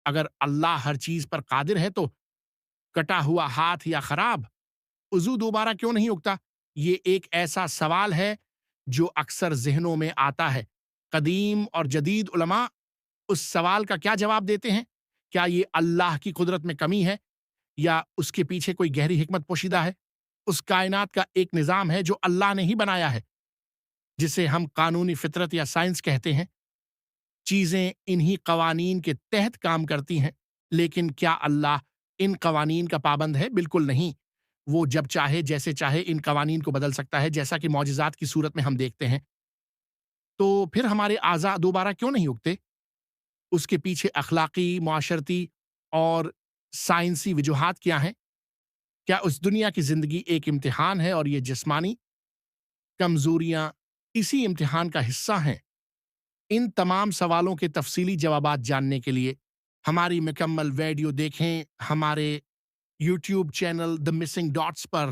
اگر اللہ ہر چیز پر قادر ہے تو کٹا ہوا ہاتھ یا خراب عضو دوبارہ کیوں نہیں اگتا؟ یہ ایک ایسا سوال ہے جو اکثر ذہنوں میں آتا ہے۔ قدیم اور جدید علماء اس سوال کا کیا جواب دیتے ہیں؟ کیا یہ اللہ کی قدرت میں کمی ہے یا اس کے پیچھے کوئی گہری حکمت پوشیدہ ہے؟ اس کائنات کا ایک نظام ہے جو اللہ نے ہی بنایا ہے، جسے ہم قانونی فطرت یا سائنس کہتے ہیں۔ چیزیں انہی قوانین کے تحت کام کرتی ہیں، لیکن کیا اللہ ان قوانین کا پابند ہے؟ بالکل نہیں۔ وہ جب چاہے جیسے چاہے ان قوانین کو بدل سکتا ہے، جیسا کہ معجزات کی صورت میں ہم دیکھتے ہیں۔ تو پھر ہمارے اعضاء دوبارہ کیوں نہیں اگتے؟ اس کے پیچھے اخلاقی، معاشرتی اور سائنسی وجوہات کیا ہیں؟ کیا اس دنیا کی زندگی ایک امتحان ہے اور یہ جسمانی کمزوریاں اسی امتحان کا حصہ ہیں؟ ان تمام سوالوں کے تفصیلی جوابات جاننے کے لیے ہماری مکمل ویڈیو دیکھیں ہمارے یوٹیوب چینل دی مسنگ ڈاٹس پر۔